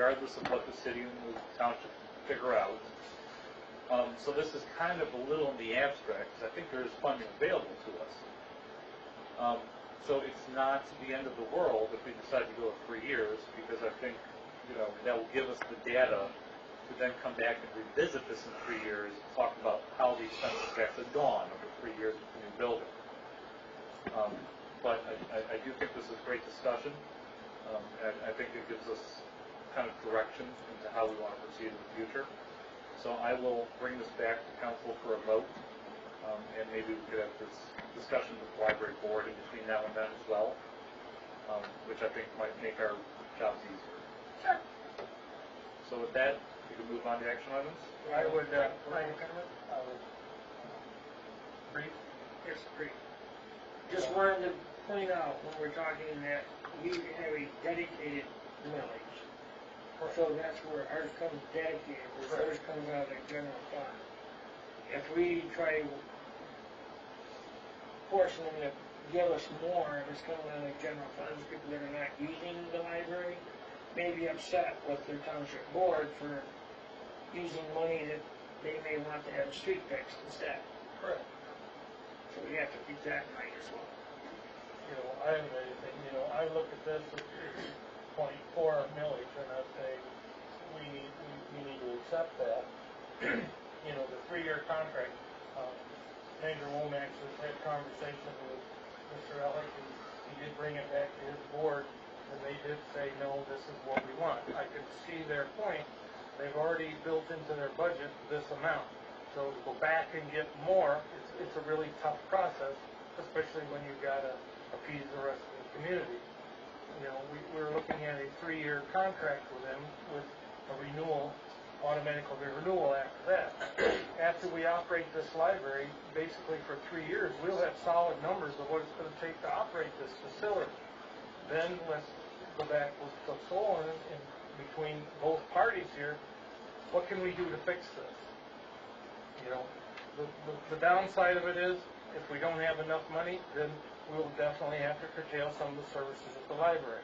regardless of what the city and the township figure out. So this is kind of a little in the abstract, because I think there is funding available to us. So it's not the end of the world if we decide to go 3 years, because I think, that will give us the data to then come back and revisit this in 3 years, talk about how the expenses have actually gone over 3 years with the new building. But I do think this is great discussion. And I think it gives us kind of direction into how we want to proceed in the future. So I will bring this back to council for a vote, and maybe we could have this discussion with the library board in between now and then as well, which I think might make our jobs easier. Sure. So with that, we can move on to action items. I would brief. Yes, brief. Just wanted to point out when we're talking that we have a dedicated millage. So that's where ours comes dedicated, where ours comes out of the general fund. If we try to force them to give us more, if it's coming out of the general funds, people that are not using the library may be upset with their township board for using money that they may want to have a street fixed instead. Correct. So we have to keep that in mind as well. I haven't read anything. I look at this as 0.4 millage, and I say we need to accept that. The 3-year contract. Manager Womack has had conversation with Mr. Ellick, and he did bring it back to his board, and they did say, no, this is what we want. I can see their point. They've already built into their budget this amount. So to go back and get more, it's a really tough process, especially when you've got to appease the rest of the community. We're looking at a 3-year contract with them with a renewal, automatic renewal after that. After we operate this library, basically for 3 years, we'll have solid numbers of what it's going to take to operate this facility. Then let's go back with the soul in between both parties here. What can we do to fix this? The downside of it is, if we don't have enough money, then we'll definitely have to curtail some of the services at the library.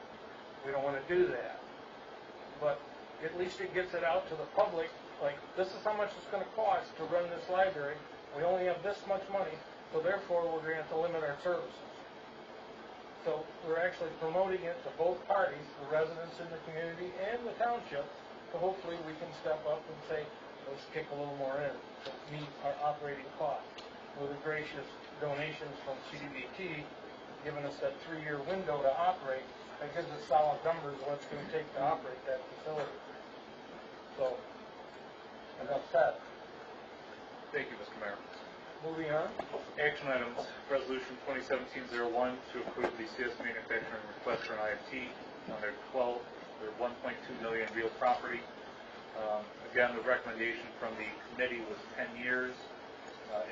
We don't want to do that. But at least it gets it out to the public, like, this is how much it's going to cost to run this library. We only have this much money, so therefore we're going to have to limit our services. So we're actually promoting it to both parties, the residents in the community and the township, so hopefully we can step up and say, let's kick a little more in to meet our operating costs. With the gracious donations from CDBG, giving us that 3-year window to operate, that gives us solid numbers of what it's going to take to operate that facility. So, enough said. Thank you, Mr. Mayor. Moving on. Action items. Resolution 2017-01 to approve the CS Manufacturing request for an IFT on their 1.2 million real property. Again, the recommendation from the committee was 10 years.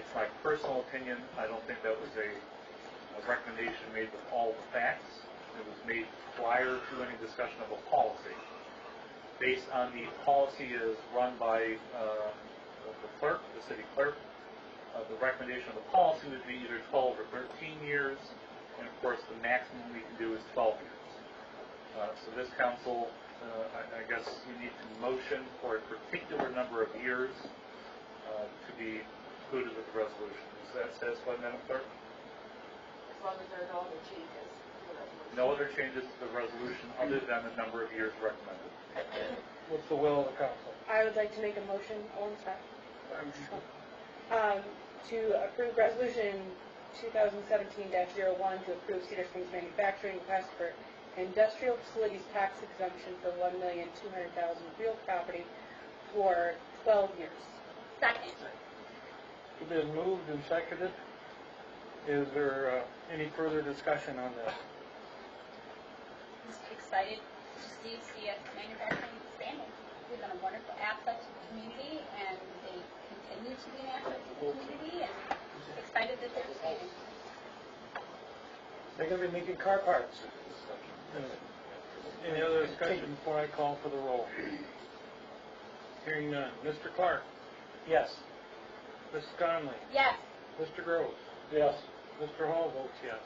It's my personal opinion. I don't think that was a recommendation made with all the facts. It was made prior to any discussion of a policy. Based on the policy is run by the clerk, the city clerk, the recommendation of the policy would be either 12 or 13 years, and of course the maximum we can do is 12 years. So this council, I guess you need to motion for a particular number of years to be included with the resolution. Does that satisfy, Madam Clerk? As long as there are no other changes to the resolution. No other changes to the resolution other than the number of years recommended. What's the will of the council? I would like to make a motion on that. To approve resolution 2017-01 to approve Cedar Springs Manufacturing request for industrial facilities tax exemption for $1,200,000 real property for 12 years. Second. It's been moved and seconded. Is there any further discussion on this? I'm excited to see CS Manufacturing expanding. They've been a wonderful asset to the community, and they continue to be an asset to the community, and excited that they're expanding. They're going to be making car parts. Any other discussion before I call for the roll? Hearing none. Mr. Clark? Yes. Mrs. Conley? Yes. Mr. Groves? Yes. Mr. Hall votes yes.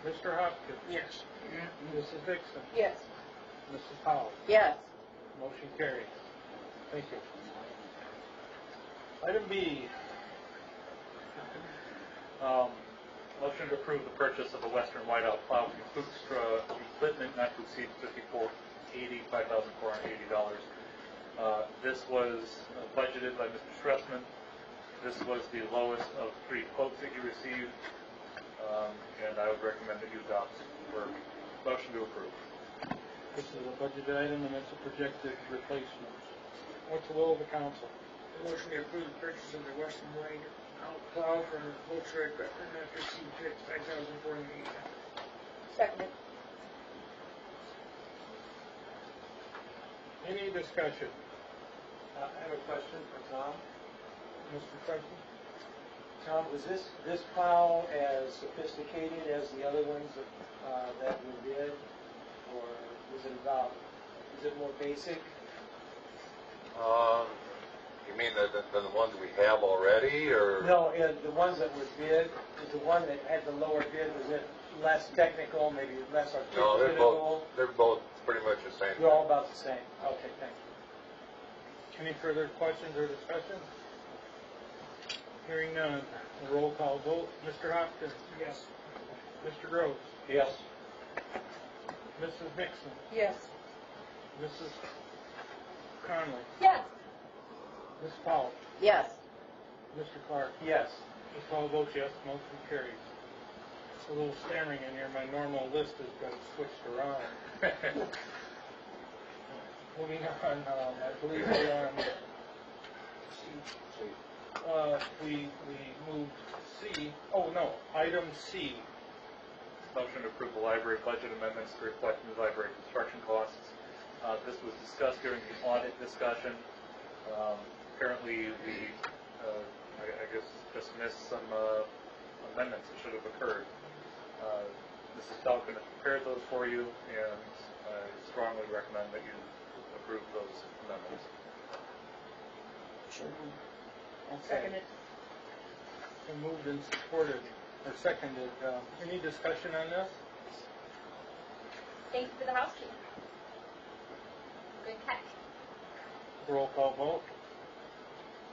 Mr. Hopkins? Yes. Mrs. Dixon? Yes. Mrs. Powell? Yes. Motion carries. Thank you. Item B. Motion to approve the purchase of a Western whiteout plow from Fuchstra Equipment not to exceed $5,480. This was budgeted by Mr. Stressman. This was the lowest of 3 quotes that you received, and I would recommend that you adopt for motion to approve. This is a budgeted item and it's a projected replacement. What's the will of the council? Motion to approve the purchase of the Western White plow from Volkswagen Equipment not to exceed $5,480. Seconded. Any discussion? I have a question for Tom. Mr. Cruikshank? Tom, was this plow as sophisticated as the other ones that we did, or is it more basic? You mean the ones we have already, or? No, the ones that were bid, is the one that had the lower bid, was it less technical, maybe less No, articulable? they're both pretty much the same. They're all about the same. Okay, thank you. Any further questions or discussion? Hearing none, a roll call vote. Mr. Hopkins? Yes. Mr. Gross? Yes. Mrs. Nixon? Yes. Mrs. Conley? Yes. Ms. Powell? Yes. Mr. Clark? Yes. Ms. Powell votes yes, motion carries. A little stammering in here, my normal list has been switched around. Moving on, I believe we're on, we moved C, oh no, item C. Motion to approve the library budget amendments to reflect new library construction costs. This was discussed during the audit discussion. Apparently, we, I guess, just missed some amendments that should have occurred. Mrs. Falcon has prepared those for you, and I strongly recommend that you approve those amendments. Seconded. Been moved and supported, or seconded. Any discussion on this? Thank you for the housekeeping. Good catch. Roll call vote.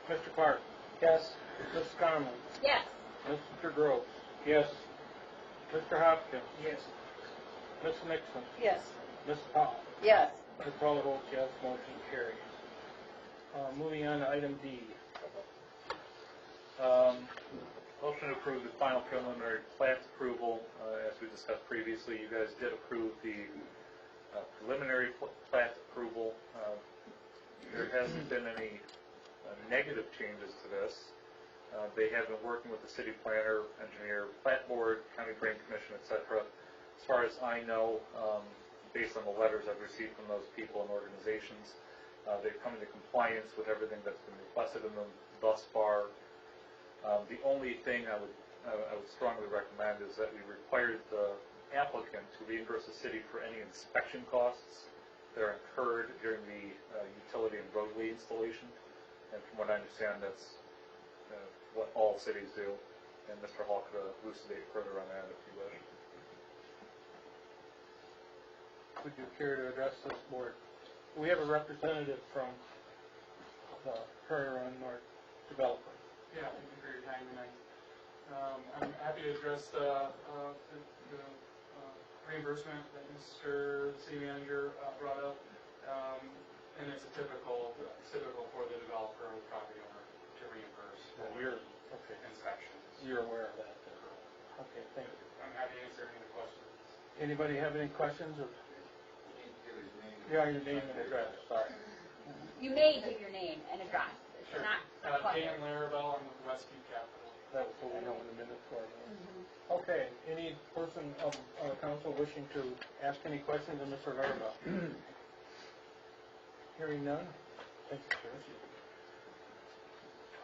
Mr. Clark? Yes. Ms. Conley? Yes. Mr. Gross? Yes. Mr. Hopkins? Yes. Ms. Nixon? Yes. Ms. Powell? Yes. Ms. Powell votes yes, motion carries. Moving on to item D. Motion to approve the final preliminary plat approval. As we discussed previously, you guys did approve the preliminary plat approval. There hasn't been any negative changes to this. They have been working with the city planner, engineer, plat board, county drain commission, etc. As far as I know, based on the letters I've received from those people and organizations, they've come into compliance with everything that's been requested of them thus far. The only thing I would strongly recommend is that we require the applicant to reimburse the city for any inspection costs that are incurred during the utility and roadway installation. And from what I understand, that's what all cities do. And Mr. Hall could elucidate further on that if you wish. Would you care to address this board? We have a representative from the Prairie Run North developer. Yeah, thank you for your time tonight. I'm happy to address the reimbursement that Mr. City Manager brought up, and it's typical for the developer or the property owner to reimburse inspections. You're aware of that. Okay, thank you. I'm happy to answer any questions. Anybody have any questions? Or? Yeah, your name and address, sorry. You may give your name and address. It's Sure. not Dan Larabelle, I'm with Westview Capital. That was what we know in a minute for. Okay, any person of council wishing to ask any questions of Mr. Larabelle? Hearing none? Thank you,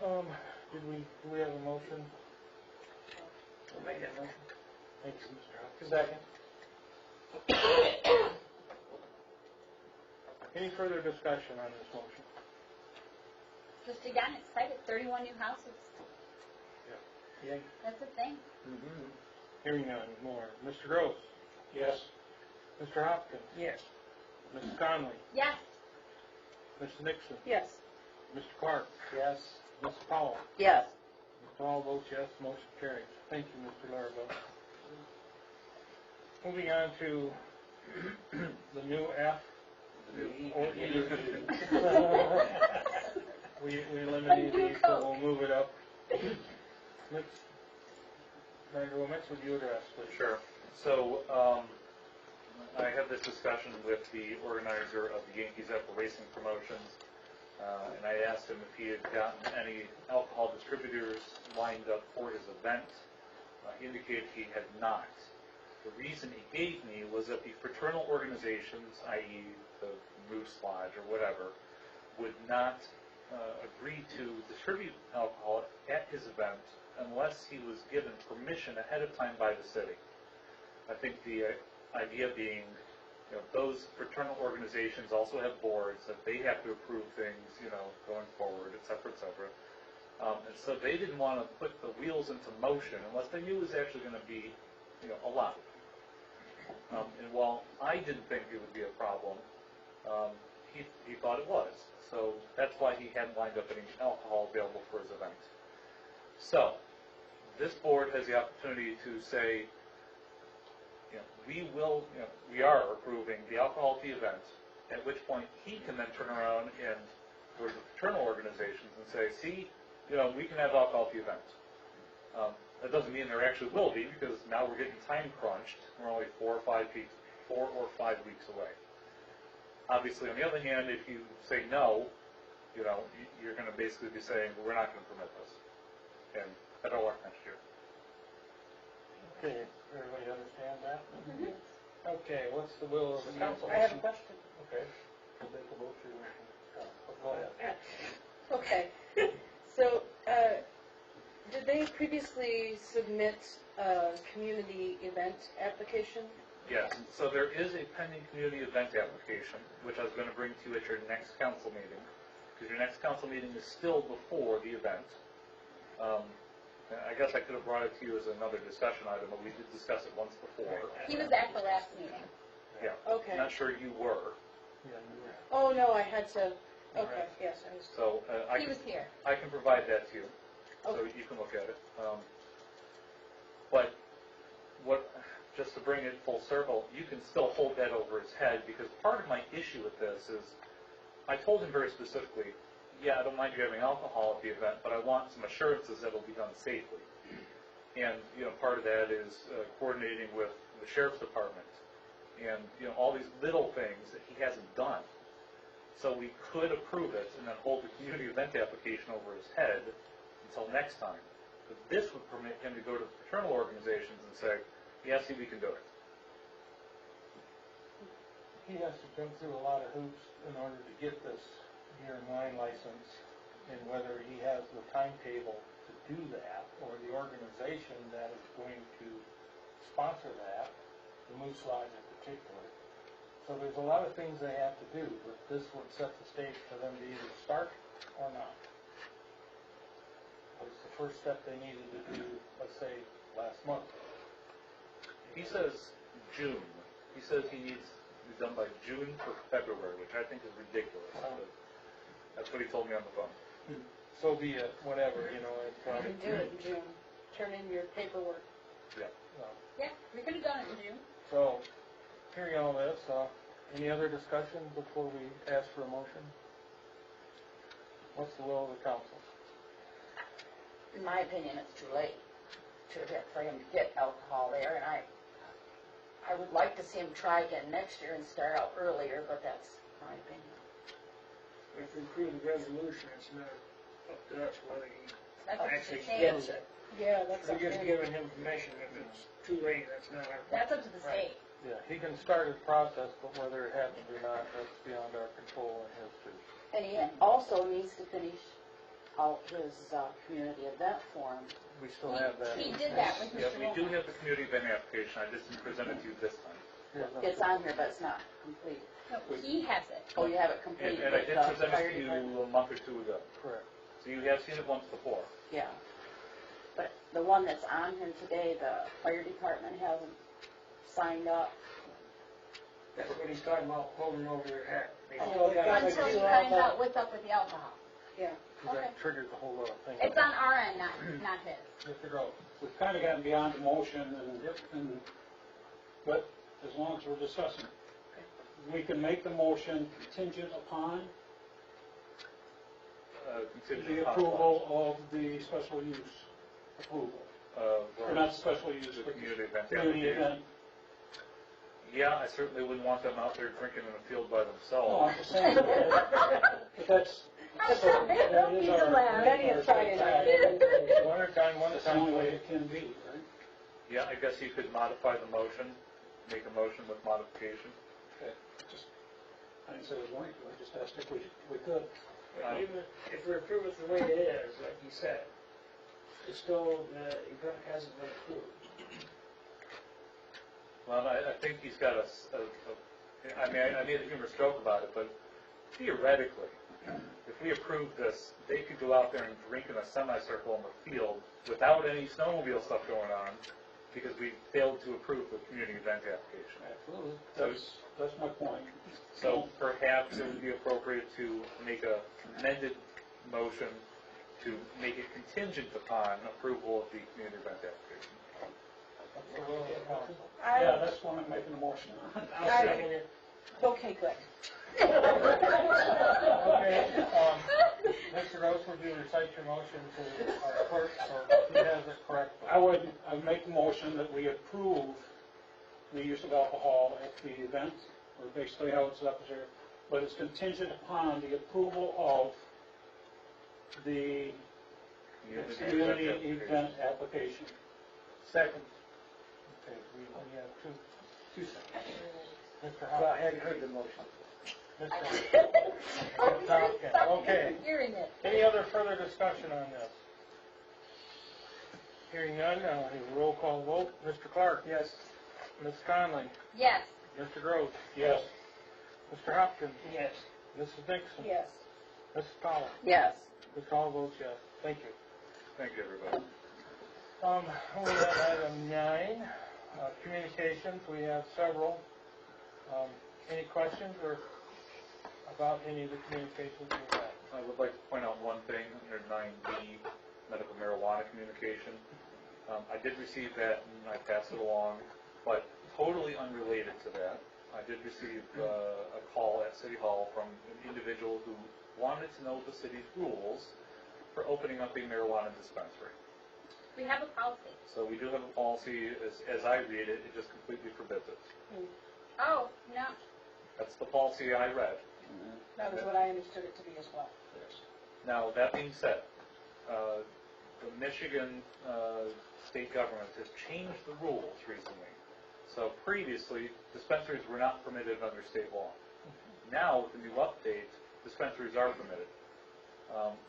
sir. Do we have a motion? I'll make that motion. Thank you, Mr. Hopkins. Second. Any further discussion on this motion? Just again, it's cited 31 new houses. Yeah. That's a thing. Hearing none more. Mr. Gross? Yes. Mr. Hopkins? Yes. Mrs. Conley? Yes. Mrs. Nixon? Yes. Mr. Clark? Yes. Mrs. Powell? Yes. Mr. Hall votes yes, motion carries. Thank you, Mr. Larrabell. Moving on to the new F. Or E. We eliminated these, so we'll move it up. Manager Womix, would you address, please? Sure. So, I had this discussion with the organizer of the Yankees Apple Racing Promotions, and I asked him if he had gotten any alcohol distributors lined up for his event. He indicated he had not. The reason he gave me was that the fraternal organizations, i.e. the Moose Lodge or whatever, would not agree to distribute alcohol at his event unless he was given permission ahead of time by the city. I think the idea being, those fraternal organizations also have boards that they have to approve things, going forward, et cetera, et cetera. And so they didn't want to put the wheels into motion unless they knew it was actually going to be, allowed. And while I didn't think it would be a problem, he thought it was. So that's why he hadn't lined up any alcohol available for his event. So this board has the opportunity to say, we are approving the alcohol at the event, at which point he can then turn around and go to the fraternal organizations and say, see, we can have alcohol at the event. That doesn't mean there actually will be, because now we're getting time crunched. We're only 4 or 5 weeks away. Obviously, on the other hand, if you say no, you're going to basically be saying, we're not going to permit this. And that'll work next year. Okay, everybody understand that? Okay, what's the will of the council? I have a question. Okay. We'll take a motion. Go ahead. Okay. So, did they previously submit a community event application? Yes, so there is a pending community event application, which I was going to bring to you at your next council meeting, because your next council meeting is still before the event. I guess I could have brought it to you as another discussion item, but we did discuss it once before. He was at the last meeting. Yeah. Okay. Not sure you were. Yeah, you were. Oh, no, I had to, okay, yes, I was. So He was here. I can provide that to you, so Okay. you can look at it. But just to bring it full circle, you can still hold that over his head, because part of my issue with this is, I told him very specifically, yeah, I don't mind you having alcohol at the event, but I want some assurances that it'll be done safely. And, part of that is coordinating with the sheriff's department and, all these little things that he hasn't done. So we could approve it and then hold the community event application over his head until next time. But this would permit him to go to the fraternal organizations and say, yeah, see, we can do it. He has to jump through a lot of hoops in order to get this year 9 license, and whether he has the timetable to do that, or the organization that is going to sponsor that, the Moose Lodge in particular. So there's a lot of things they have to do, but this would set the stage for them to either start or not. It's the first step they needed to do, let's say, last month. He says June. He says he needs to be done by June or February, which I think is ridiculous. But that's what he told me on the phone. So be it, whatever, it's, You can do it in June. Turn in your paperwork. Yeah. Yeah, we could have done it in June. So, hearing all this, any other discussion before we ask for a motion? What's the will of the council? In my opinion, it's too late for him to get alcohol there, and I would like to see him try again next year and start out earlier, but that's my opinion. If we approve the resolution, it's not up to us whether he That's up to the actually state. gets it. Yeah, that's We're just okay. giving him permission. If it's too late, that's not our. That's up to the state. Yeah, he can start his process, but whether it happens or not, that's beyond our control and his too. And he also needs to finish out his community event form. We still have that. He did that with Yeah, Mr. we do Womack. have the community event application. I just didn't present it to you this time. It's on here, but it's not completed. No, he has it. Oh, you have it completed And I with did the present fire it to you department? a month or two ago. Correct. So you have seen it once before. Yeah. But the one that's on here today, the fire department hasn't signed up. That's what he's talking about, holding over their head. They Oh, still got okay. Until he do all finds that. out what's up with the alcohol. Yeah. Because that triggered the whole other thing. It's on our end, not his. Mr. Groves. We've kind of gotten beyond the motion and, but as long as we're discussing, we can make the motion contingent upon Contingent the upon approval of the special use approval. Or not special use, the but community event community application. event. Yeah, I certainly wouldn't want them out there drinking in a field by No, themselves. I'm just saying, but that's, that is our. Many a Friday night. One at a time, one at That's a the time, only way please. it can be, right? Yeah, I guess you could modify the motion, make a motion with modification. Okay, just, I didn't say I was going to, I just asked if we could. Even if we approve it the way it is, like you said, it's still, the event hasn't been approved. Well, I think he's got I made a humorous joke about it, but theoretically, if we approve this, they could go out there and drink in a semicircle in the field without any snowmobile stuff going on, because we failed to approve the community event application. Absolutely. That's my point. So perhaps it would be appropriate to make a amended motion to make it contingent upon approval of the community event application. Yeah, that's what I'm making a motion on. I'll second it. Okay, good. Okay, Mr. Groves, would you recite your motion to our clerk so he has it correctly? I would make the motion that we approve the use of alcohol at the event, or basically how it's up here, but it's contingent upon the approval of the community event application. Second. Okay, we have two seconds. Mr. Well, I Hopkins. hadn't heard the motion. Mr. Hopkins, okay. Hearing it. Any other further discussion on this? Hearing none, a roll call vote. Mr. Clark? Yes. Ms. Conley? Yes. Mr. Groves? Yes. Mr. Hopkins? Yes. Mrs. Dixon? Yes. Mrs. Powell? Yes. Mr. Hall votes yes. Thank you. Thank you, everybody. We have item 9, communications. We have several. Any questions or about any of the communications we have? I would like to point out one thing under 9B, medical marijuana communication. I did receive that and I passed it along, but totally unrelated to that. I did receive a call at City Hall from an individual who wanted to know the city's rules for opening up a marijuana dispensary. We have a policy. So we do have a policy, as I read it, it just completely forbids it. Oh, no. That's the policy I read. That was what I understood it to be as well. Now, that being said, the Michigan state government has changed the rules recently. So previously, dispensaries were not permitted under state law. Now, with the new update, dispensaries are permitted.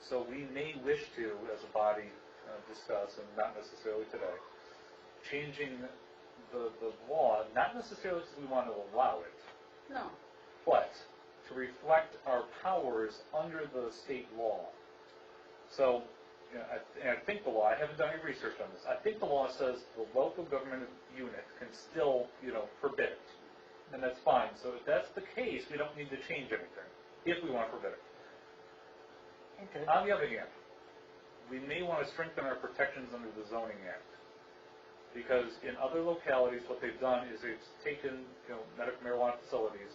So we may wish to, as a body, discuss, and not necessarily today, changing the law, not necessarily because we want to allow it, No. but to reflect our powers under the state law. So, I think the law, I haven't done any research on this, I think the law says the local government unit can still, forbid it. And that's fine. So if that's the case, we don't need to change anything, if we want to forbid it. Okay. On the other hand, we may want to strengthen our protections under the Zoning Act. Because in other localities, what they've done is they've taken, medical marijuana facilities,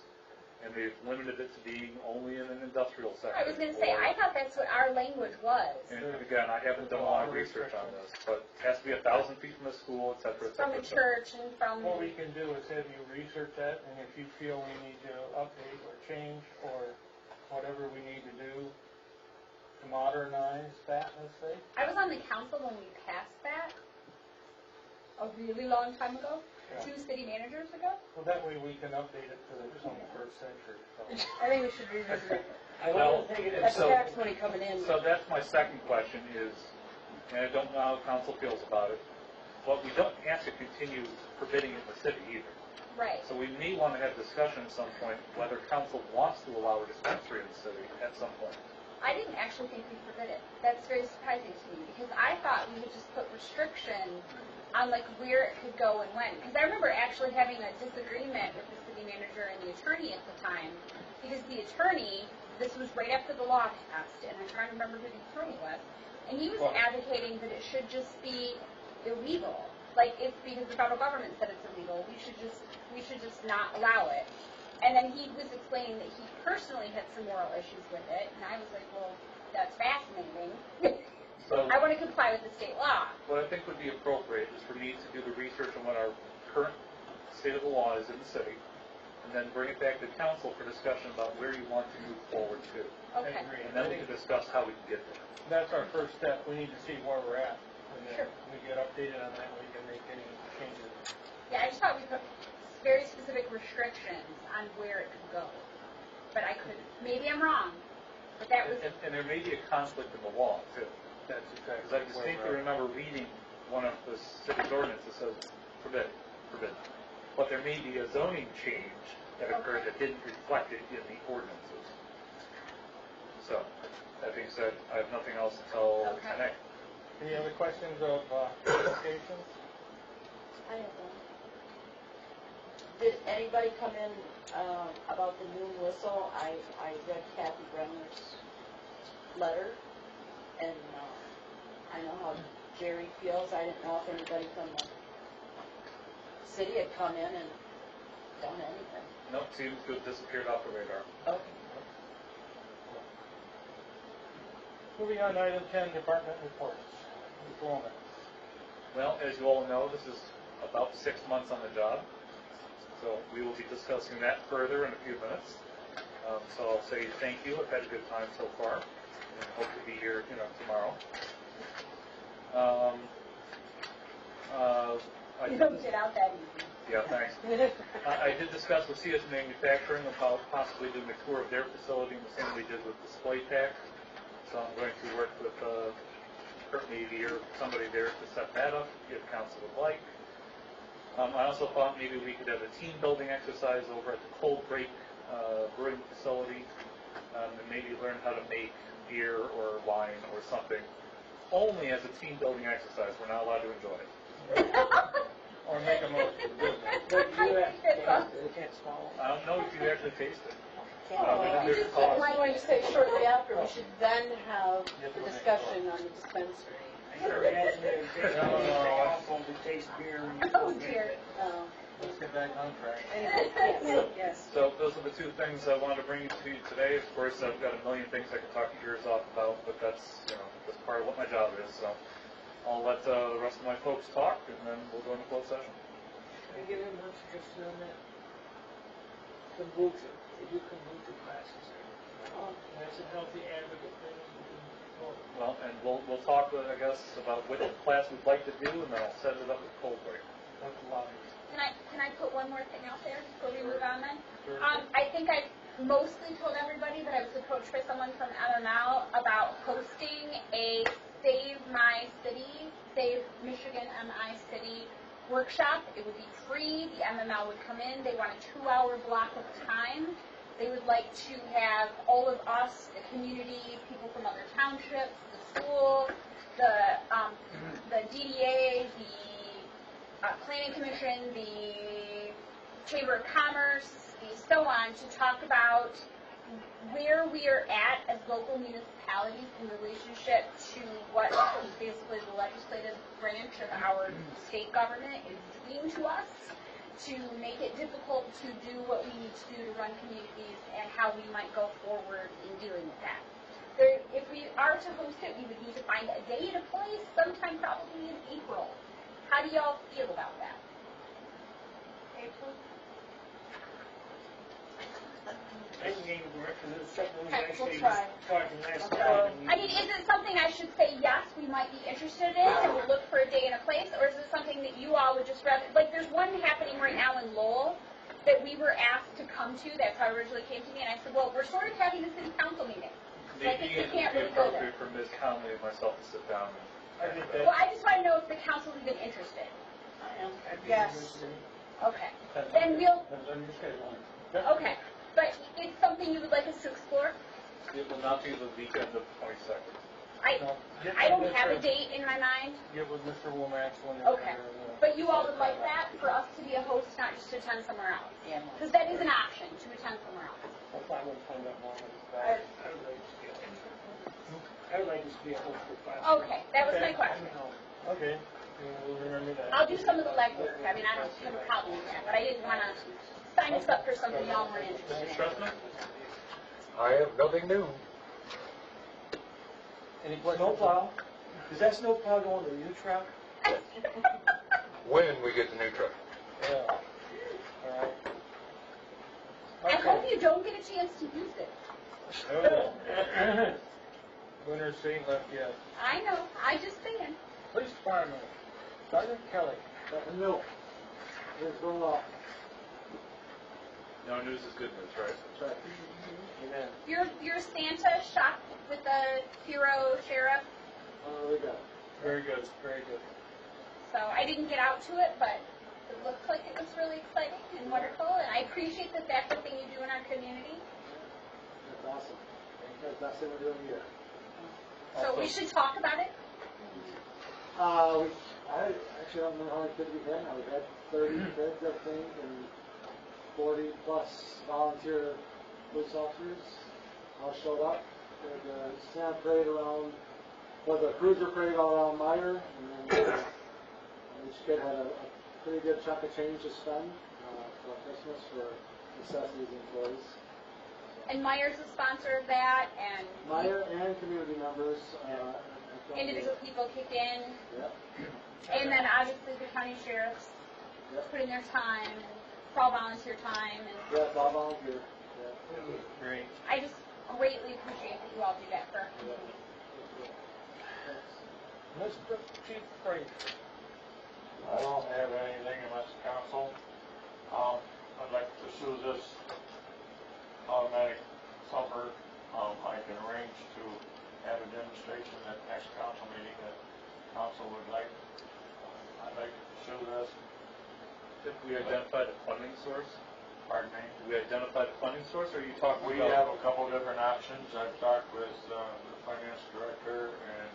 and they've limited it to being only in an industrial sector. I was going to say, I thought that's what our language was. And again, I haven't done a lot of research on this, but it has to be 1,000 feet from the school, et cetera, et From cetera. a church and from... What we can do is have you research that, and if you feel we need to update or change or whatever we need to do to modernize that, let's say. I was on the council when we passed that a really long time ago, Yeah. 2 city managers ago. Well, that way we can update it to the 21st century. So. I think we should revisit it. I want to take it That's So- tax money coming in. So that's my second question is, and I don't know how council feels about it, but we don't have to continue forbidding it in the city either. Right. So we may want to have discussion at some point whether council wants to allow a dispensary in the city at some point. I didn't actually think we forbid it. That's very surprising to me because I thought we would just put restriction on like where it could go and when. Because I remember actually having a disagreement with the city manager and the attorney at the time, because the attorney, this was right after the law passed, and I'm trying to remember who the attorney was, and he was advocating that it should just be illegal. Like, it's because the federal government said it's illegal, we should just not allow it. And then he was explaining that he personally had some moral issues with it, and I was like, well, that's fascinating. So, I want to comply with the state law. what I think would be appropriate is for me to do the research on what our current state of the law is in the city, and then bring it back to council for discussion about where you want to move forward to. I Okay. agree. And then we can discuss how we can get there. That's our first step, we need to see where we're at, and then Sure. we get updated on that, we can make any changes. Yeah, I just thought we put very specific restrictions on where it could go. But I could, maybe I'm wrong, but that was, And there may be a conflict in the law, too. That's Because exactly I where distinctly we're at. remember reading one of the city's ordinances that says forbid. But there may be a zoning change that occurred that didn't reflect it in the ordinances. So, that being said, I have nothing else until Okay. tonight. Any other questions of applications? I have one. Did anybody come in, about the noon whistle? I read Kathy Brenner's letter, and, I know how Jerry feels. I didn't know if anybody from the city had come in and done anything. Nope, seems to have disappeared off the radar. Okay. Moving on to item 10, department reports. Ms. Bowman. Well, as you all know, this is about 6 months on the job. So we will be discussing that further in a few minutes. So I'll say thank you. I've had a good time so far, and hope to be here, tomorrow. I you did don't get out that easy. Yeah, thanks. I did discuss with CS Manufacturing about possibly doing a tour of their facility in the same way we did with Display Tech. So I'm going to work with Kurt Navy or somebody there to set that up, if council would like. I also thought maybe we could have a team building exercise over at the Cold Break brewing facility, and maybe learn how to make beer or wine or something, only as a team building exercise. We're not allowed to enjoy it. Or make a motion to do that. But you have to think taste that's it, you can't swallow it. I don't know if you actually taste it. I There's a just cost. might want to say shortly after, we should then have the discussion on the dispensary. I can imagine it would No, take no. awful to taste beer. when you Oh, drink dear. it. Let's get back on track. Anyway, yes. So those are the two things I wanted to bring to you today. Of course, I've got a million things I could talk your ears off about, but that's part of what my job is. So I'll let the rest of my folks talk, and then we'll go into closed session. Can I give him one suggestion on that? Kombucha, they do kombucha classes there. That's a healthy advocate thing. Well, and we'll talk, I guess, about what class we'd like to do, and then I'll set it up with Cold Break. That's a lot. Can I put one more thing out there before we move on then? I think I mostly told everybody, but I was approached by someone from MML about hosting a Save My City, Save Michigan MI City workshop. It would be free. The MML would come in. They want a 2-hour block of time. They would like to have all of us, the community, people from other townships, the school, the DDA, the Planning Commission, the Chamber of Commerce, the so on, to talk about where we are at as local municipalities in relationship to what basically the legislative branch of our state government is doing to us, to make it difficult to do what we need to do to run communities, and how we might go forward in dealing with that. If we are to host it, we would need to find a day and a place, sometime probably in April. How do y'all feel about that? April? I can give you direction, it's something we Okay, we'll actually try. talking last Okay. time. and I mean, is it something I should say, yes, we might be interested in, and we'll look for a day and a place, or is it something that you all would just rather, like, there's one happening right now in Lowell that we were asked to come to, that's how it originally came to me, and I said, well, we're sort of having a city council meeting. So I think Maybe we it would can't be really go there. appropriate for Ms. Conley and myself to sit down I think that, Well, I just want to know if the council's even interested. I am. I'd be Yes. interested. Okay. Then we'll, Depends on your schedule. okay. But it's something you would like us to explore? It will not be the weekend of the 22nd. No, get I don't with have a Mr. date in my mind, Get with Mr. Womack when they're Okay. there. but you all would like that for us to be a host, not just to attend somewhere else? Yeah. Because that is an option, to attend somewhere else. I'll find out more when he's I back. would like to be a host. I would like to be a host for class. Okay, that was my question. Okay, we'll remember that. I'll do some of the legwork. I mean, I don't have a problem with that, but I didn't want to sign us up for something y'all weren't interested in. Trustman? I have nothing new. Any snowplow? Does that snowplow go on the new truck? When we get the new truck. Yeah. All right. I hope you don't get a chance to use it. Oh. Winter's ain't left yet. I know, I just thinking. Police Department, Sergeant Kelly. No. It's going off. No news is good news, right? That's right. Amen. Your Santa shop with the hero sheriff, We got it. Very good, very good. so I didn't get out to it, but it looked like it was really exciting and wonderful, and I appreciate that that's the thing you do in our community. That's awesome. That's the best thing we're doing here. So we should talk about it. I actually don't know how many kids we've had now. We've had 30 kids, I think, and 40 plus volunteer police officers all showed up. The Santa parade around, the cruiser parade all around Meyer, and then each kid had a pretty good chunk of change to spend for Christmas for necessities and toys. And Myers is sponsor of that, and Meyer and community members. individual people kick in, Yep. and then obviously the county sheriffs Yep. put in their time, and it's all volunteer time, and Yeah, it's all volunteer. Yeah. Great. I just greatly appreciate that you all do that for our Yeah. community. Mr. Chief Frazier. I don't have anything unless the council, I'd like to pursue this automatic thumper. I can arrange to have a demonstration at next council meeting that council would like. I'd like to pursue this. Did we identify the funding source? Pardon me? Did we identify the funding source, or are you talking We about? have a couple different options. I've talked with the finance director, and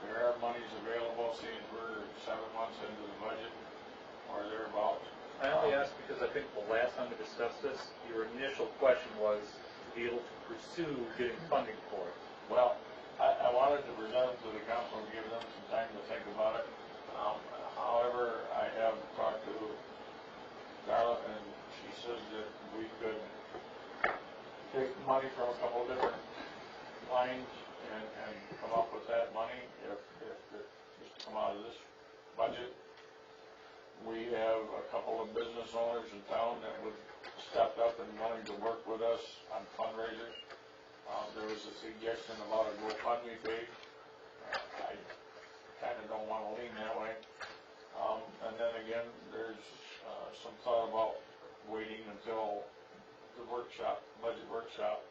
there are monies available, seeing we're 7 months into the budget, or thereabouts. I only asked because I think the last time we discussed this, your initial question was to be able to pursue getting funding for it. Well, I wanted to present it to the council and give them some time to think about it. However, I have talked to Darla, and she says that we could take money from a couple of different lines and come up with that money if it was to come out of this budget. We have a couple of business owners in town that would step up and wanting to work with us on fundraisers. There was a suggestion about a GoFundMe page. I kind of don't want to lean that way. And then again, there's some thought about waiting until the budget workshop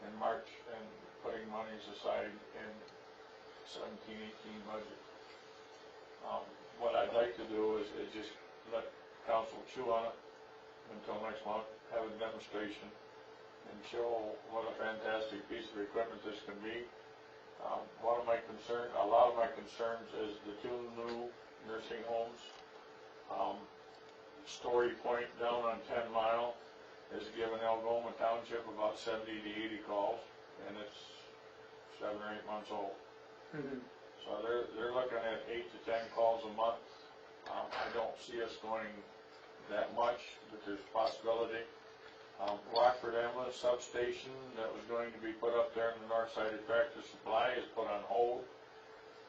in March and putting monies aside in 17-18 budget. What I'd like to do is just let council chew on it until next month, have a demonstration, and show what a fantastic piece of equipment this can be. A lot of my concerns is the 2 new nursing homes. Story Point down on 10 Mile has given Algoma Township about 70 to 80 calls, and it's 7 or 8 months old. So they're looking at 8 to 10 calls a month. I don't see us going that much, but there's a possibility. Rockford Ambulance Substation that was going to be put up there on the north side of Tractor Supply is put on hold.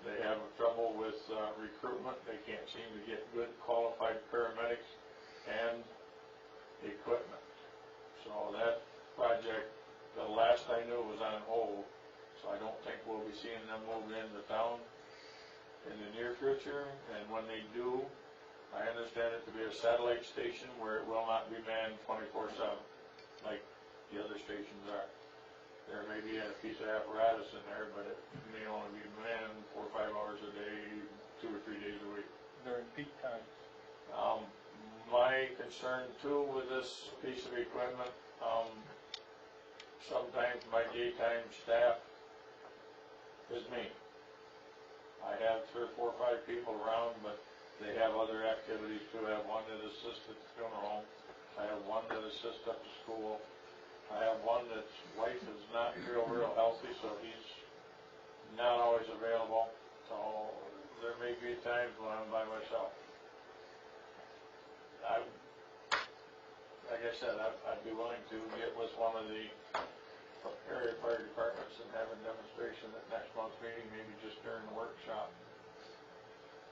They have trouble with recruitment. They can't seem to get good qualified paramedics and equipment. So that project, the last I knew, was on hold. So I don't think we'll be seeing them moving into town in the near future. And when they do, I understand it to be a satellite station where it will not be manned 24/7 like the other stations are. There may be a piece of apparatus in there, but it may only be manned 4 or 5 hours a day, 2 or 3 days a week. During peak times. My concern too with this piece of equipment, sometimes my daytime staff is me. I have 3 or 4 or 5 people around, but they have other activities too. I have one that assists at the funeral home. I have one that assists up to school. I have one that's wife is not real healthy, so he's not always available. So there may be times when I'm by myself. Like I said, I'd be willing to get with one of the area fire departments and have a demonstration at next month's meeting, maybe just during the workshop.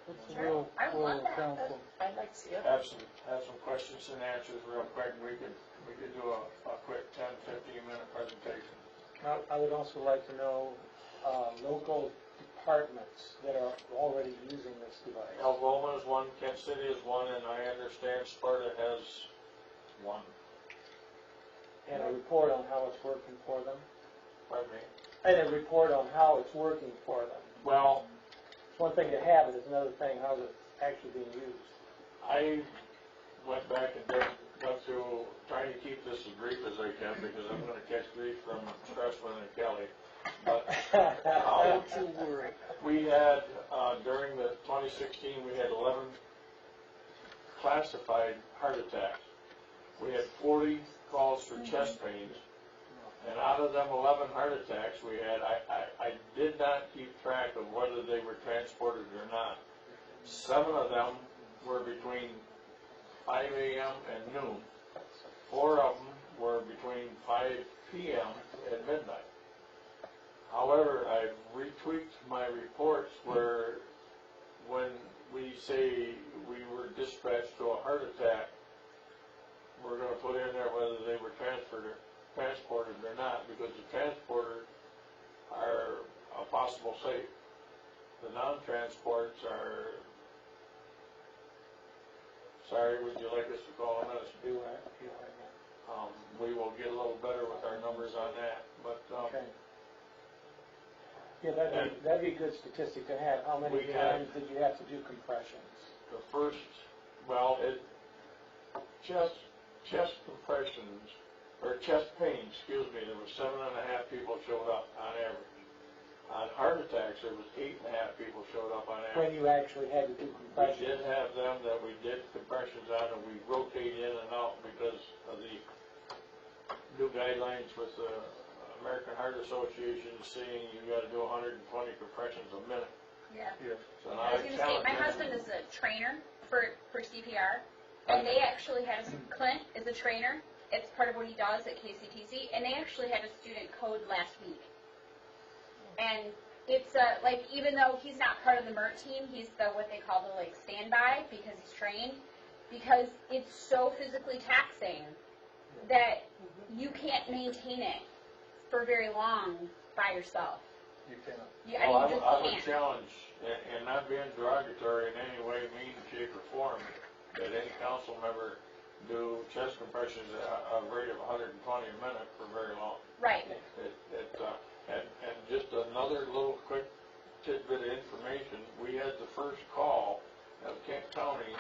What's the Sure. will, I would will love of that. council? I'd like to see it. Have some questions and answers real quick. We could do a quick 10, 15-minute presentation. I would also like to know, local departments that are already using this device. Algoma is one, Kent City is one, and I understand Sparta has one. And a report on how it's working for them. Pardon me? And a report on how it's working for them. Well, It's one thing to have it, it's another thing how it's actually being used. I went back and went through, trying to keep this as brief as I can, because I'm gonna catch grief from Stressman and Kelly. But, Don't you worry. we had, during the 2016, we had 11 classified heart attacks. We had 40 calls for chest pains, and out of them 11 heart attacks we had, I did not keep track of whether they were transported or not. 7 of them were between 5 a.m. and noon. 4 of them were between 5 p.m. and midnight. However, I've retweaked my reports where when we say we were dispatched to a heart attack, we're going to put in there whether they were transported or not, because the transporters are a possible safe. The non-transports are, sorry, would you like us to call them this? Do that. We will get a little better with our numbers on that, but, Okay. Yeah, that'd be a good statistic to have. How many We had- times did you have to do compressions? the first, well, chest compressions, or chest pain, excuse me, there were 7.5 people showed up on average. On heart attacks, there was 8.5 people showed up on When average. you actually had to do We compressions? did have them that we did compressions on, and we rotate in and out because of the new guidelines with the American Heart Association saying you gotta do 120 compressions a minute. Yeah. So now I was gonna say, my husband is a trainer for CPR, and they actually had Clint is a trainer. It's part of what he does at KCTC, and they actually had a student code last week. And it's like, even though he's not part of the MERT team, he's the what they call the like standby because he's trained. Because it's so physically taxing that you can't maintain it for very long by yourself. You cannot. You, Well, I mean, you I just would can't. challenge, and not being derogatory in any way, mean, shape, or form, that any council member do chest compressions at a rate of 120 a minute for very long. Right. And just another little quick tidbit of information, we had the first call of Kent County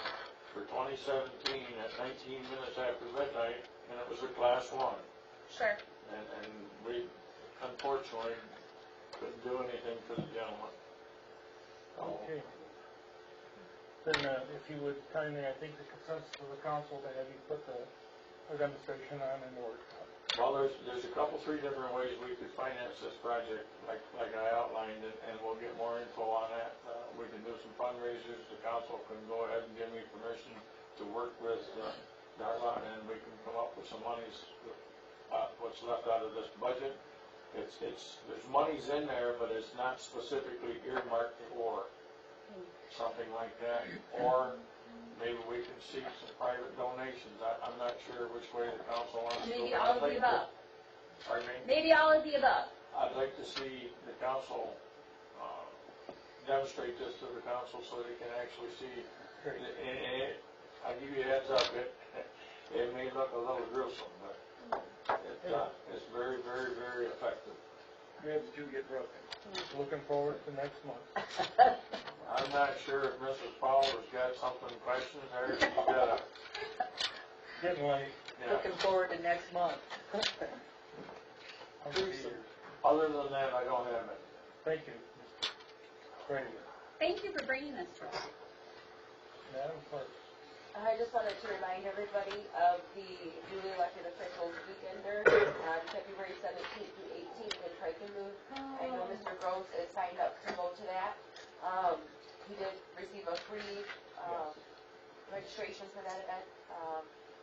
for 2017 at 19 minutes after midnight, and it was a class 1. Sure. And we unfortunately couldn't do anything for the gentleman. Okay. Then, if you would kindly, I think the consensus of the council to have you put a demonstration on in the workshop. Well, there's a couple, 3 different ways we could finance this project, like I outlined, and we'll get more info on that. We can do some fundraisers, the council can go ahead and give me permission to work with Darla, and we can come up with some monies, what's left out of this budget. There's monies in there, but it's not specifically earmarked for something like that, or maybe we can seek some private donations. I'm not sure which way the council wants to go. Maybe all of the above. Pardon me? Maybe all of the above. I'd like to see the council demonstrate this to the council so they can actually see. And I'll give you a heads up, it may look a little gruesome, but it's very, very, very effective. Ribs do get broken. Looking forward to next month. I'm not sure if Mrs. Powell has got something questions there. She's got a, Getting late. yeah. Looking forward to next month. I'll be here. Other than that, I don't have it. Thank you. Very good. Thank you for bringing this to us. Madam Clerk. I just wanted to remind everybody of the newly elected officials weekender on February 17th through 18th in Frankenmuth. I know Mr. Groves is signed up to go to that. He did receive a free registration for that event.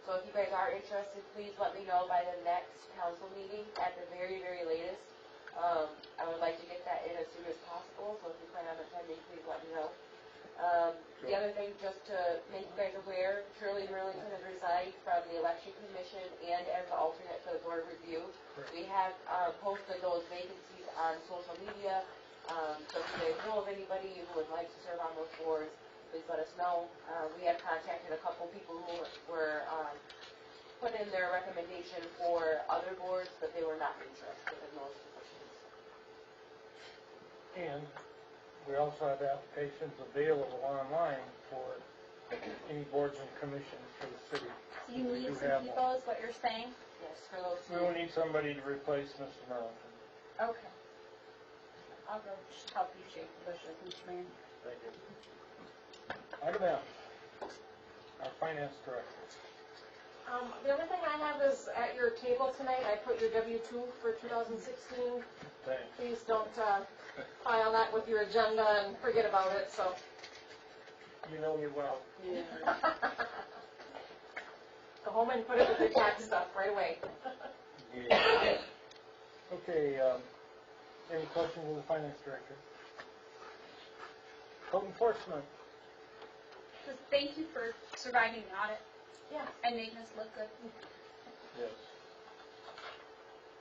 So if you guys are interested, please let me know by the next council meeting at the very, very latest. I would like to get that in as soon as possible, so if you plan on attending, please let me know. The other thing, just to make you guys aware, Shirley Merlington has resigned from the election commission and as the alternate for the board of review. We have posted those vacancies on social media, so if you guys know of anybody who would like to serve on those boards, please let us know. We have contacted a couple people who were put in their recommendation for other boards, but they were not interested in those positions. And we also have applications available online for any boards and commissions for the city. So you need some people, is what you're saying? Yes, for those We will need somebody to replace Mr. Merlington. Okay. I'll go help you shake the bushes, Mr. Mayor. Thank you. Item F, our finance director. The only thing I have is at your table tonight, I put your W-2 for 2016. Thanks. Please don't file that with your agenda and forget about it, so. You know me well. Yeah. Go home and put it with your tax stuff right away. Yeah. Okay, any questions of the finance director? Code enforcement. Just thank you for surviving the audit. Yeah. And making us look good. Yes.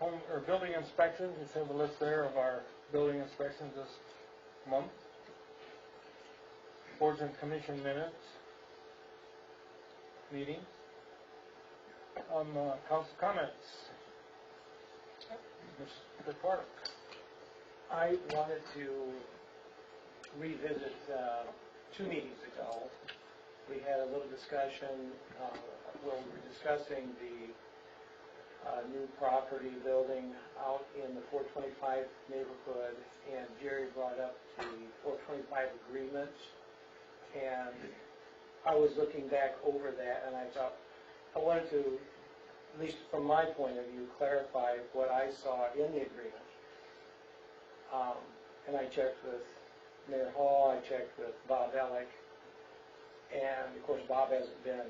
Home, or building inspections, you have a list there of our building inspections this month. Boards and commission minutes. Meetings. Council comments. Mr. Clark. I wanted to revisit 2 meetings ago. We had a little discussion where we were discussing the new property building out in the 425 neighborhood, and Jerry brought up the 425 agreement, and I was looking back over that, and I thought I wanted to, at least from my point of view, clarify what I saw in the agreement. And I checked with Mayor Hall, I checked with Bob Ellick, and of course Bob hasn't been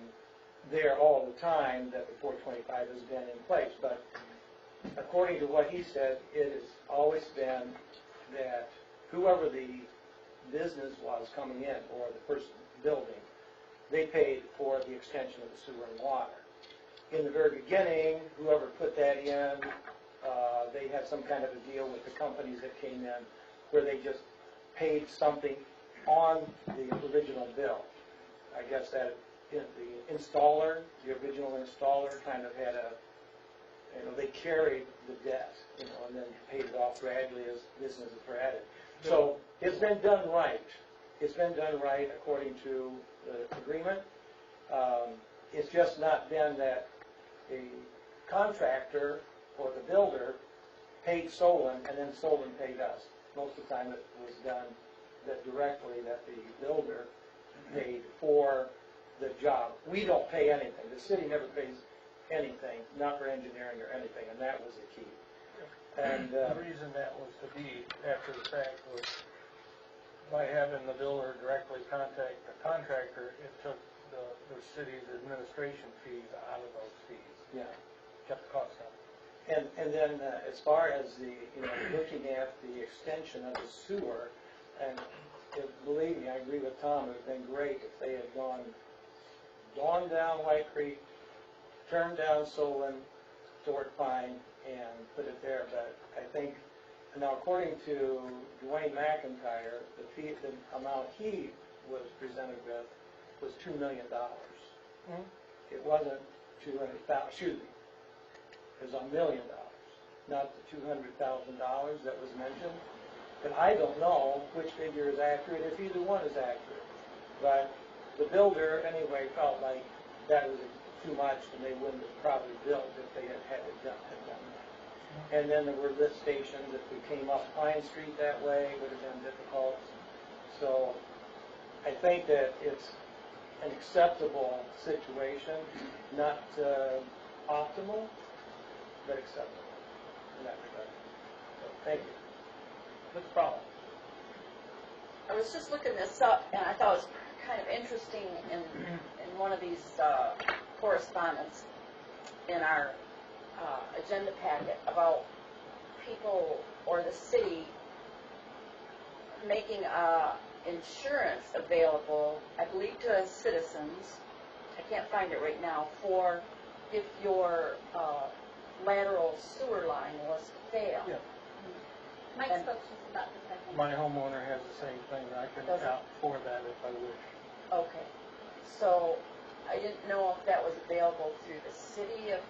there all the time that the 425 has been in place, but according to what he said, it has always been that whoever the business was coming in, or the person building, they paid for the extension of the sewer and water. In the very beginning, whoever put that in, they had some kind of a deal with the companies that came in where they just paid something on the original bill. I guess that the installer, the original installer, kind of had they carried the debt, and then paid it off gradually as businesses were added. So it's been done right. It's been done right according to the agreement. It's just not been that the contractor or the builder paid Solon and then Solon paid us. Most of the time it was done that directly, that the builder paid for the job. We don't pay anything. The city never pays anything, not for engineering or anything, and that was the key. And the reason that was to be after the fact was by having the builder directly contact the contractor, it took the city's administration fees out of those fees. Yeah. Kept the cost down. And then as far as the, looking at the extension of the sewer, and believe me, I agree with Tom, it would have been great if they had gone down White Creek, turned down Solon, Fort Pine, and put it there. But I think, now according to Dwayne McIntyre, the amount he was presented with was $2 million. Mm-hmm. It wasn't 200,000, excuse me. It was $1 million, not the $200,000 that was mentioned. But I don't know which figure is accurate, if either one is accurate. But the builder, anyway, felt like that was too much, and they wouldn't have probably built if they had done that. And then there were lift stations. If we came up Pine Street that way, it would have been difficult. So I think that it's an acceptable situation, not optimal, but acceptable in that regard. So, thank you. Ms. Brown? I was just looking this up, and I thought it was kind of interesting in one of these correspondence in our agenda packet about people or the city making insurance available, I believe, to citizens. I can't find it right now, for if your lateral sewer line was to fail. Yeah. Mike And- spoke to us about this, I think. My homeowner has the same thing, I can Does it? account for that if I wish. Okay, so I didn't know if that was available through the city, if,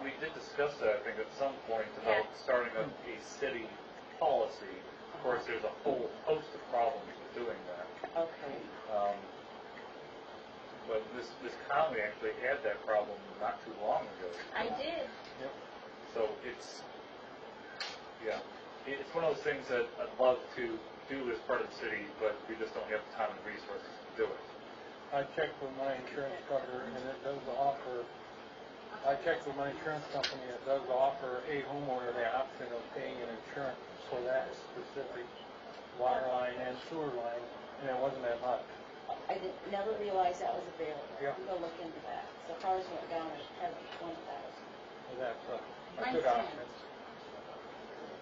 We did discuss that, I think, at some point, about starting a city policy. Of course, there's a whole host of problems with doing that. okay. But this county actually had that problem not too long ago. I did. So it's one of those things that I'd love to do as part of the city, but we just don't have the time and resources to do it. I checked with my insurance cover, and it does offer, I checked with my insurance company, it does offer a homeowner the option of paying an insurance for that specific water line and sewer line, and it wasn't that much. I never realized that was available. Yeah. We'll look into that. So ours went down to 1,000. So that's a Mine's good 10. option.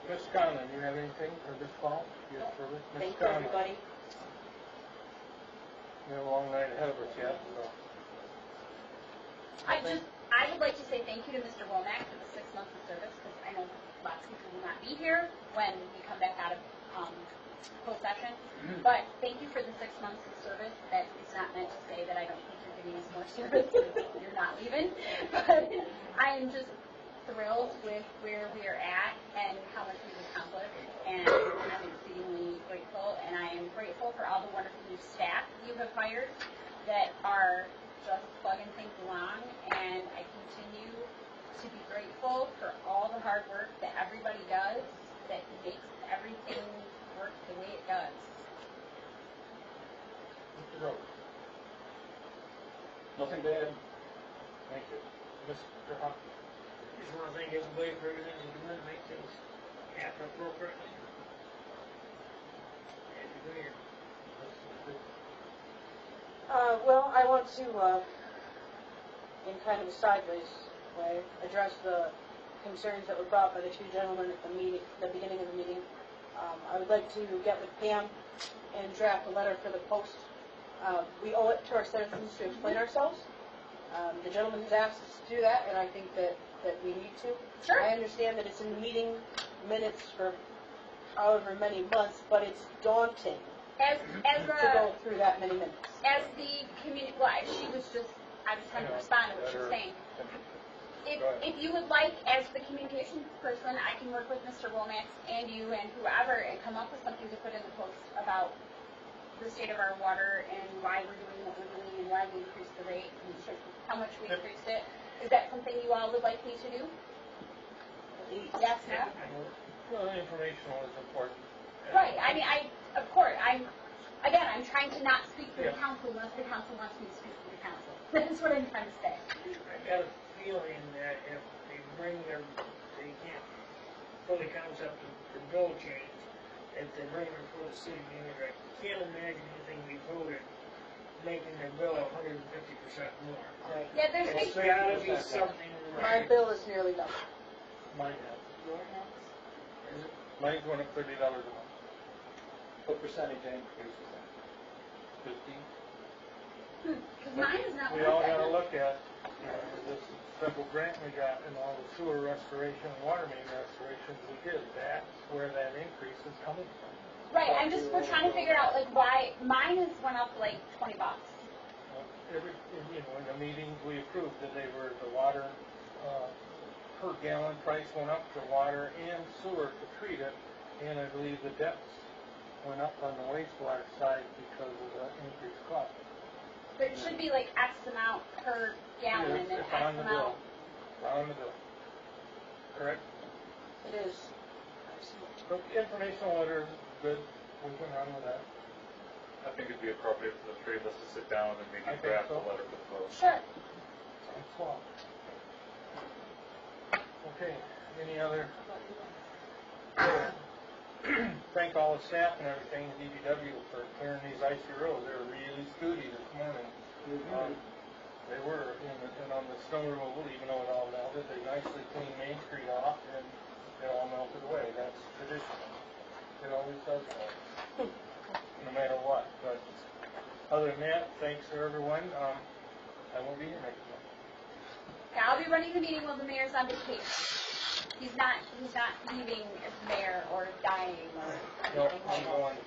Ms. Conlon, you have anything for this fall? Yes, for this? Ms. Thank you, Conlon. everybody. We have a long night ahead of us yet, so. I would like to say thank you to Mr. Womack for the 6 months of service, because I know lots of people will not be here when we come back out of closed session. But thank you for the 6 months of service. That is not meant to say that I don't think you're giving us more service, because you're not leaving. But I am just thrilled with where we are at and how much we've accomplished, and I'm exceedingly grateful. And I am grateful for all the wonderful new staff you have hired that are just plugging things along, and I continue to be grateful for all the hard work that everybody does that makes everything work the way it does. Mr. Rhodes? Nothing bad. Thank you. Mr. Hockey? Just want to thank everybody for everything they're doing, make things happen appropriately. And you're doing it. Well, I want to, in kind of a sideways way, address the concerns that were brought by the two gentlemen at the meeting, the beginning of the meeting. I would like to get with Pam and draft a letter for the Post. We owe it to our citizens to explain ourselves. The gentleman has asked us to do that, and I think that we need to. Sure. I understand that it's in meeting minutes for however many months, but it's daunting As to go through that many minutes. as the community, well, I was trying to respond to what she was saying. If you would like, as the communications person, I can work with Mr. Womack and you and whoever and come up with something to put in the Post about the state of our water and why we're doing what we're doing and why we increased the rate and how much we increased it. Is that something you all would like me to do? Yes, no? Well, informational is important. Right, I mean, of course, I'm trying to not speak for the council unless the council wants me to speak for the council. That's what I'm trying to say. I got a feeling that if they they can't fully concept the bill change, if they bring it before the city manager, I can't imagine anything we voted making their bill 150% more. Right. Yeah, there's There's gotta be something My right. bill is nearly double. Mine has. Mine's going up $30 a month. What percentage increase is that? 15. Because mine is not We all worth gotta it. look at, this federal grant we got and all the sewer restoration and water main restorations we did. That's where that increase is coming from. Right, we're trying to figure out like why, mine has went up like $20. In the meetings we approved, that they were, the water, per gallon price went up for water and sewer to treat it, and I believe the depths went up on the wastewater side because of the increased cost. There should be like X amount per gallon and It's X on the bill. amount. It's on the bill. Correct? It is. But the informational letter is good, we can run with that. I think it'd be appropriate for the three of us to sit down and I maybe think draft so. a letter for the vote. Sure. Sounds swell. Okay, any other? Thank all the staff and everything at DPW for clearing these icy roads. They were really studi this morning. They were, and on the snow removal, even though it all melted, they nicely cleaned Main Street off and it all melted away. That's traditional. It always does that, no matter what. But other than that, thanks to everyone. I won't be here next month. Yeah, I'll be running the meeting while the mayor's on vacation. He's not leaving as mayor or dying or No, anything like I'm that. going